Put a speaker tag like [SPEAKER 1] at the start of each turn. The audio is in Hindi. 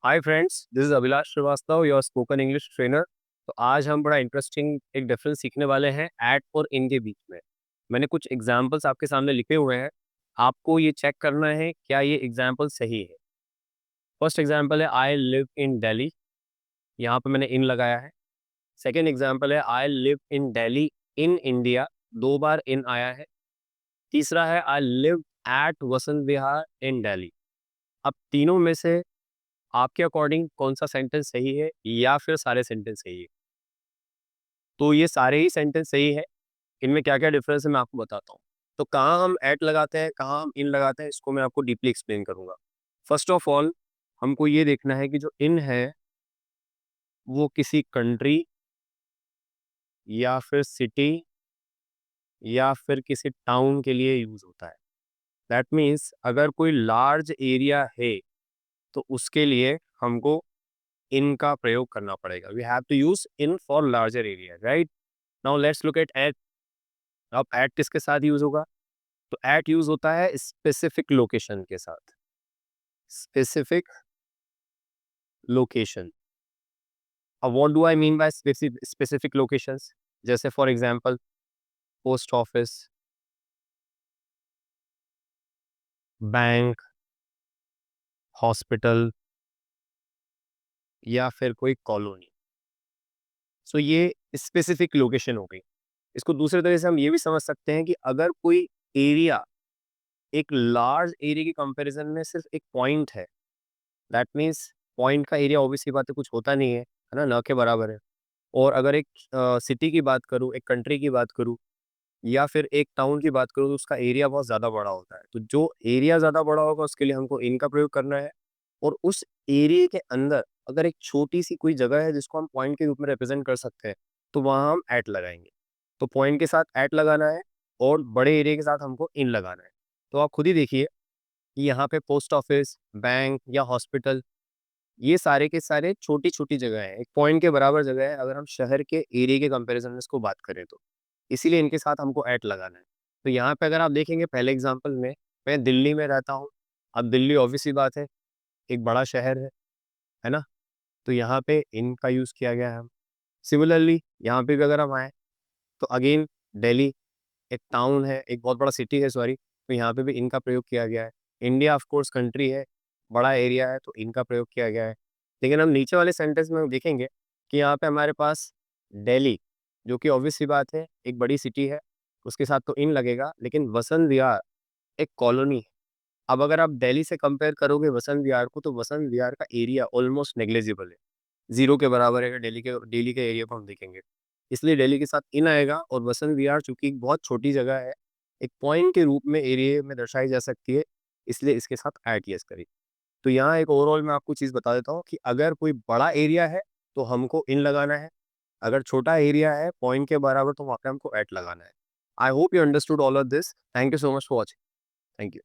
[SPEAKER 1] Hi friends, this is Abhilash Srivastava, your spoken English trainer. तो आज हम बड़ा इंटरेस्टिंग एक डिफरेंस सीखने वाले हैं एट और इन के बीच में। मैंने कुछ एग्जांपल्स आपके सामने लिखे हुए हैं। आपको ये चेक करना है क्या ये एग्जांपल सही है। फर्स्ट एग्जांपल है आई लिव इन दिल्ली। यहाँ पे मैंने इन लगाया है। सेकेंड एग्जांपल है I live in Delhi in India. दो बार इन आया है। तीसरा है I live at Vasant Vihar इन दिल्ली। अब तीनों में से आपके अकॉर्डिंग कौन सा सेंटेंस सही है या फिर सारे सेंटेंस सही है। तो ये सारे ही सेंटेंस सही है। इनमें क्या क्या डिफरेंस है मैं आपको बताता हूँ। तो कहाँ हम एट लगाते हैं, कहाँ हम इन लगाते हैं, इसको मैं आपको डीपली एक्सप्लेन करूंगा। फर्स्ट ऑफ ऑल, हमको ये देखना है कि जो इन है वो किसी कंट्री या फिर सिटी या फिर किसी टाउन के लिए यूज होता है। दैट मीन्स अगर कोई लार्ज एरिया है तो उसके लिए हमको इन का प्रयोग करना पड़ेगा। We have to use in for larger area, right. Now let's look at. अब एट किसके साथ यूज होगा? तो एट यूज होता है स्पेसिफिक लोकेशन के साथ। Specific location. अब what do I mean by specific locations? जैसे for example post office, bank, hospital या फिर कोई कॉलोनी। सो ये स्पेसिफिक लोकेशन हो गई। इसको दूसरे तरीके से हम ये भी समझ सकते हैं कि अगर कोई एरिया एक लार्ज एरिया की कंपैरिजन में सिर्फ एक पॉइंट है, दैट मीन्स पॉइंट का एरिया ऑब्वियसली बात है कुछ होता नहीं है ना, न के बराबर है। और अगर एक सिटी की बात करूँ, एक कंट्री की बात करूँ या फिर एक टाउन की बात करूँ तो उसका एरिया बहुत ज़्यादा बड़ा होता है। तो जो एरिया ज़्यादा बड़ा होगा उसके लिए हमको इन का प्रयोग करना है। और उस एरिया के अंदर अगर एक छोटी सी कोई जगह है जिसको हम पॉइंट के रूप में रिप्रेजेंट कर सकते हैं तो वहाँ हम एट लगाएंगे। तो पॉइंट के साथ एट लगाना है और बड़े एरिया के साथ हमको इन लगाना है। तो आप खुद ही देखिए कि यहाँ पे पोस्ट ऑफिस, बैंक या हॉस्पिटल, ये सारे के सारे छोटी-छोटी जगह हैं, एक पॉइंट के बराबर जगह है अगर हम शहर के एरिया के कंपैरिजन में इसको बात करें तो। इसीलिए इनके साथ हमको एट लगाना है। तो यहाँ पे अगर आप देखेंगे पहले एग्जांपल में, मैं दिल्ली में रहता हूँ। अब दिल्ली ऑब्वियस सी बात है, एक बड़ा शहर है ना? तो यहाँ पे इन का यूज़ किया गया है। सिमिलरली यहाँ पे भी अगर हम आएँ तो अगेन दिल्ली एक टाउन है, एक बहुत बड़ा सिटी है सॉरी, तो यहाँ पे भी इनका प्रयोग किया गया है। इंडिया ऑफ कोर्स कंट्री है, बड़ा एरिया है तो इनका प्रयोग किया गया है। लेकिन हम नीचे वाले सेंटेंस में देखेंगे कि यहाँ पे हमारे पास दिल्ली, जो कि ऑब्वियस सी बात है, एक बड़ी सिटी है, उसके साथ तो इन लगेगा, लेकिन वसंत विहार एक कॉलोनी है। अब अगर आप दिल्ली से कंपेयर करोगे वसंत विहार को, तो वसंत विहार का एरिया ऑलमोस्ट नेग्लिजिबल है। 0 के बराबर है अगर दिल्ली के एरिया को हम देखेंगे। इसलिए दिल्ली के साथ इन आएगा और वसंत विहार चूँकि एक बहुत छोटी जगह है, एक पॉइंट के रूप में एरिया में दर्शाई जा सकती है, इसलिए इसके साथ आईटीएस करें। तो यहाँ एक ओवरऑल मैं आपको चीज़ बता देता हूँ कि अगर कोई बड़ा एरिया है, तो हमको इन लगाना है। अगर छोटा एरिया है, पॉइंट के बराबर, तो वहाँ पे हमको एट लगाना है। I hope you understood all of this. Thank you so much for watching. Thank you.